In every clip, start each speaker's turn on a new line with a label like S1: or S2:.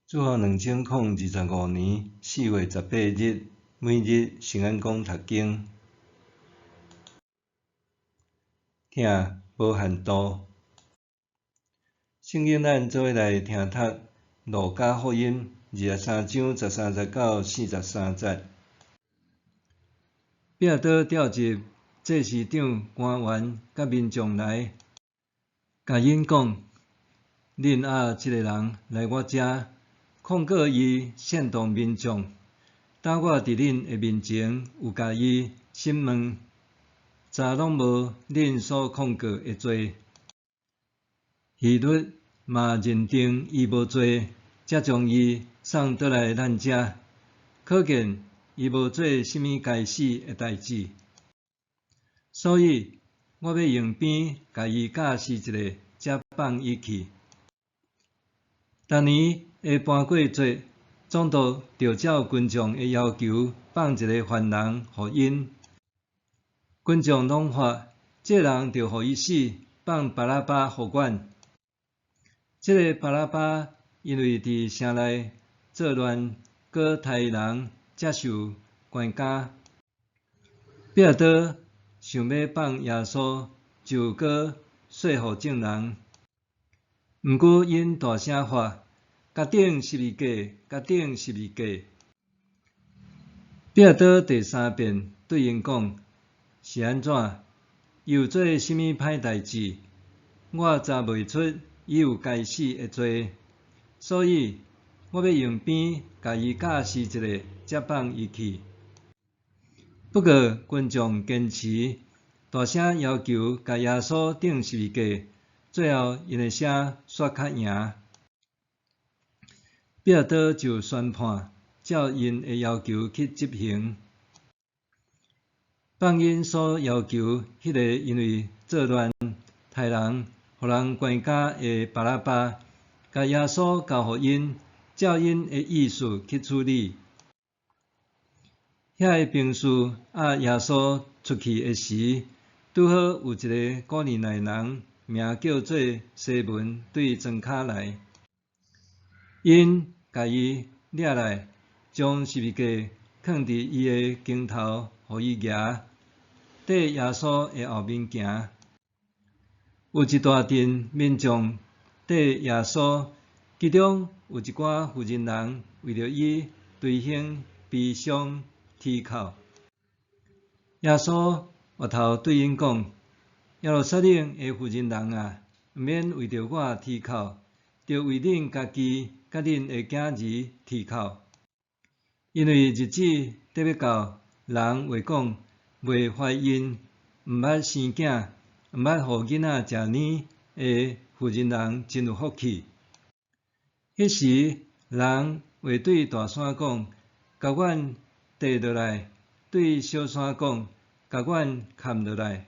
S1: 主后2025年4月18日，每日圣安宫读经，听无限度。圣经咱做伙来听读《路加福音》23章13节到43节。彼拉多召集祭司长、官员甲民众来，甲因讲：恁即个人来我遮，控告伊煽动民众，打我伫恁的面前有甲伊审问，查拢无恁所控告的罪。希律嘛认定伊无罪，才将伊送倒来咱遮，可见伊无做什么该死的代志。所以我要用鞭甲伊教死一个，才放伊去。逐年下半过节，总督就照群众的要求，放一个犯人互因。群众拢发，这人就互伊死，放巴拉巴互阮。这个巴拉巴因为伫城内作乱，搁杀人，才受关押。彼拉多想要放耶稣，就搁说服众人。毋过因大声发：甲顶十字架，甲顶十字架！彼拉多第三遍对因讲：是安怎？伊有做什么歹代志？我查袂出伊有该死的罪，所以我要用鞭甲伊教死一个，才放伊去。不过群众坚持，大声要求甲耶稣钉十字架，最后因的声煞较赢。彼拉多就宣判，照因的要求去执行，放因所要求迄个因为作乱、杀人、互人关押的巴拉巴，甲耶稣交互因，照因的意思去处理。遐个兵士耶稣出去的时，拄好有一个古利奈人，名叫做西门，对庄骹来，因甲伊掠来，将十字架放伫伊的肩头，互伊夹，缀耶稣的后面行。有一大阵民众缀耶稣，其中有一寡妇人人为着伊随行悲伤啼哭。耶稣回头对因讲：耶路撒冷的妇人人啊，毋免为着我啼哭，着为恁家己甲恁的囝儿啼哭。因为日子得要到，人会讲袂怀孕、毋捌生囝、毋捌互囡仔食奶的妇人人真有福气。迄时人会对大山讲：甲阮跌落来；对小山讲：甲阮砍落来。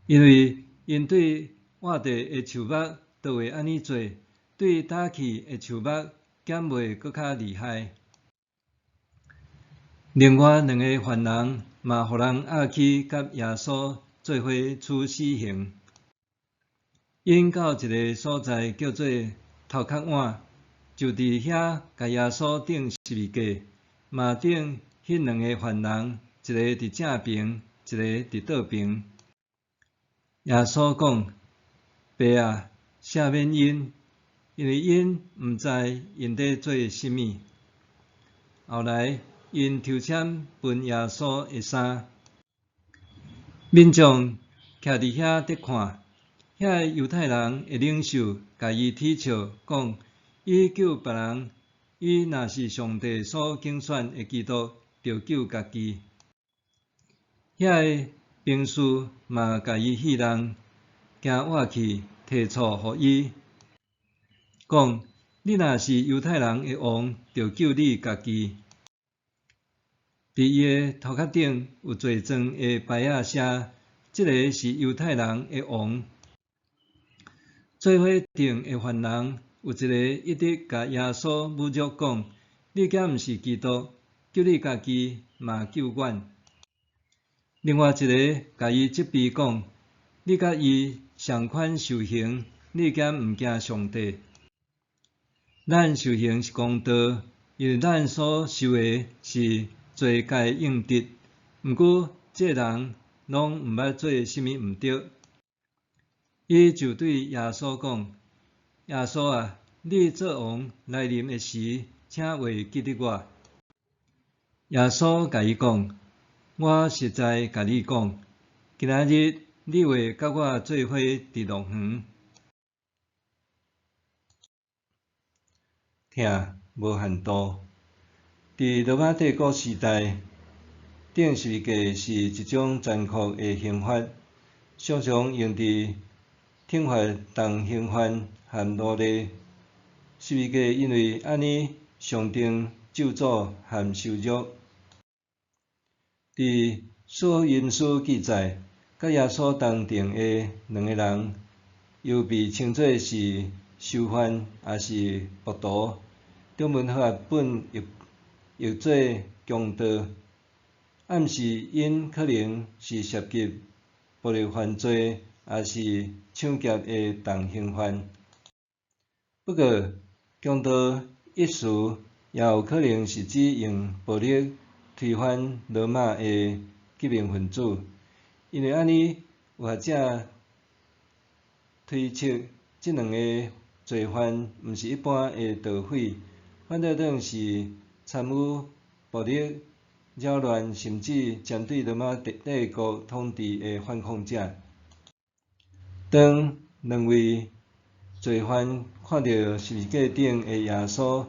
S1: 因为因对活地的树木都会安尼做，对打去的树木减袂搁较厉害。另外两个犯人嘛，互人押去甲耶稣做伙处死刑。因到一个所在叫做头壳碗，就伫遐甲耶稣钉十字架，嘛钉迄两个犯人，一个伫正边，一个伫倒边。耶稣讲：爸啊，赦免因，因为因毋知因在做甚物。后来因抽签分耶稣的衫，民众徛伫遐伫看。遐个犹太人的领袖甲伊踢笑，讲：伊救别人，伊若是上帝所拣选的基督，就救家己。遐个兵士嘛甲伊戏弄，惊活去提错互伊，讲：你若是犹太人的王，就救你家己。伫伊的头壳顶有做砖的牌仔写：这个是犹太人的王。做伙顶的犯人有一个一直甲耶稣侮辱，讲：你敢毋是基督，救你家己嘛救阮。另外一个甲伊责备讲：你甲伊同款受刑，你敢毋惊上帝？咱修行是功德，因为咱所修的是罪该应得。毋过，这人拢毋捌做甚物毋对。伊就对耶稣讲：耶稣啊，你做王来临的时，请袂记得我。耶稣甲伊讲：我实在甲你讲，今仔日你会甲我做伙伫乐园。听无限度。伫罗马帝国时代，顶十字架是一种残酷的刑罚，常常用伫惩罚重刑犯和奴隶。十字架因为安尼象征咒诅和羞辱。伫所因书记载，甲耶稣同定的两个人，又被称作是囚犯，也是暴徒。中文和本译做强盗，暗示因可能是涉及暴力犯罪，也是抢劫的重刑犯。不过，强盗一词也有可能是指用暴力推翻罗马的革命分子，因为安尼有学者推测，这两个罪犯毋是一般的盗匪。反倒当是参与暴力、扰乱，甚至针对罗马帝国统治的反抗者。当两位罪犯看到十字架顶的耶稣，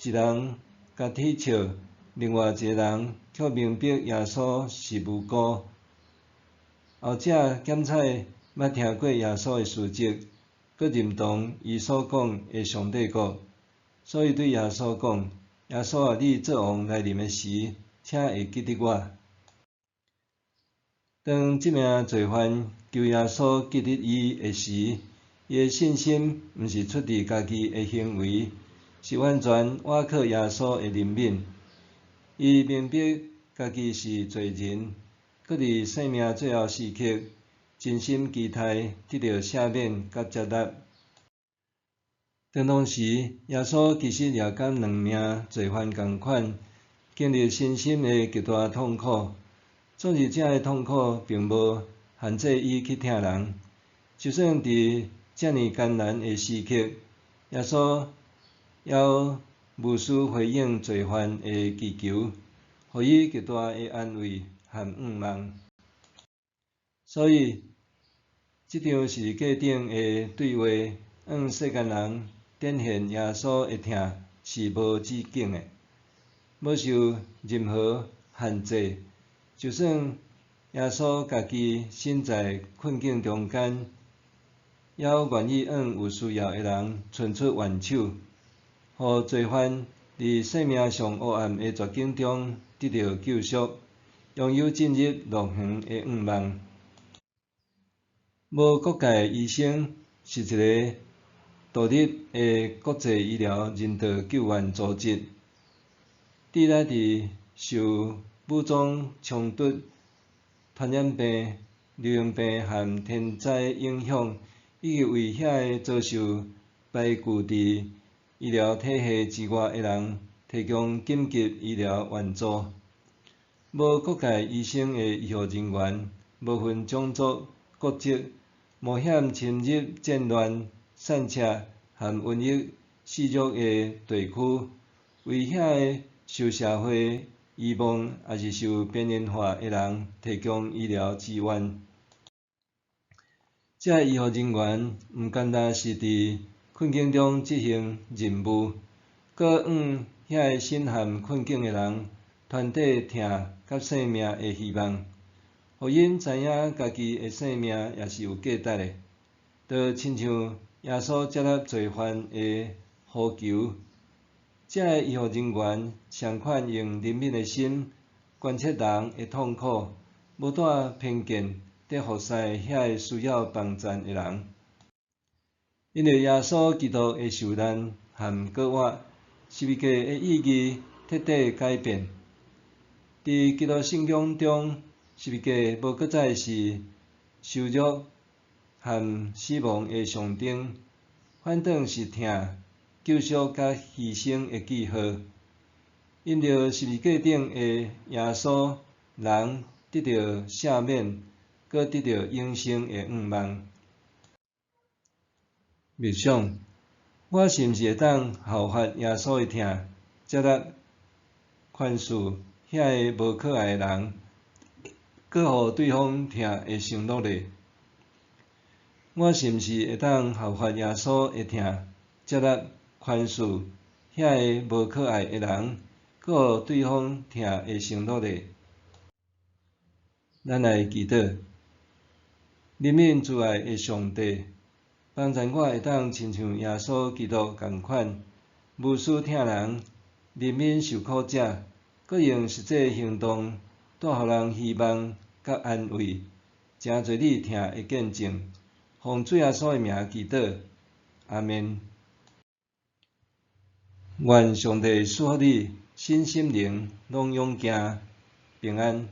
S1: 一人甲铁笑，另外一个人却明白耶稣是无辜。后者检采捌听过耶稣的事迹，佮认同伊所讲的上帝国。所以对耶稣讲：耶稣啊，你做王来临的时，请会记得我。当这名罪犯求耶稣记得伊的时，伊的信心毋是出自家己的行为，是完全倚靠耶稣的怜悯。伊明白家己是罪人，佮伫生命最后时刻，真心期待得到赦免佮接纳。同时，耶稣其实也甲两名罪犯同款，经历身心的极大痛苦。纵是这个痛苦并无限制伊去疼人，就算伫遮尔艰难的时刻，耶稣也无私回应罪犯的祈求，予伊极大的安慰和盼望。所以，这张十字架顶的对话，向世间人展现耶稣的疼是无止境的，无受任何限制。就算耶稣家己身在困境中间，也愿意向有需要的人伸出援手，互罪犯伫生命上黑暗的绝境中得到救赎，拥有进入乐园的愿望。无国界医生是一个独立的国际医疗人道救援组织，致力伫受武装冲突、传染病、流行病和天灾影响，以及为遐个遭受排拒伫医疗体系之外的人提供紧急医疗援助。无国界医生的医护人员，无分种族、国籍，冒险侵入战乱、散车和瘟疫肆虐的地区，为遐个受社会遗忘也是受边缘化的人提供医疗资源。这医护人员毋单单是伫困境中执行任务，阁向遐个身陷困境的人传递疼甲生命的希望，互因知影家己的生命也是有价值的，就亲像耶稣接纳罪犯的呼求。这个医护人员常款用怜悯的心观察人的痛苦，无带偏见，伫服侍遐个需要帮助的人。因为耶稣基督的受难和搁活，十字架的意义彻底改变。伫基督信仰中，十字架无搁再是羞辱和死亡的象征，反倒是疼救赎甲牺牲的记号，因着十字架顶的耶稣，人得到赦免，搁得到永生的愿望。默想，我是毋是会当效法耶稣的疼，接纳宽恕遐个无可爱的人，搁互对方疼的承诺呢？我是毋是会当效法耶稣的疼，接纳宽恕遐个无可爱的人，搁互对方疼的承诺呢？咱来祈祷，怜悯慈爱的上帝，帮助我会当亲像耶稣基督共款，无私疼人，怜悯受苦者，搁用实际行动带予人希望甲安慰，诚侪你疼的见证。奉主耶稣的名祈祷，阿门。愿上帝赐福你身心灵拢勇健平安。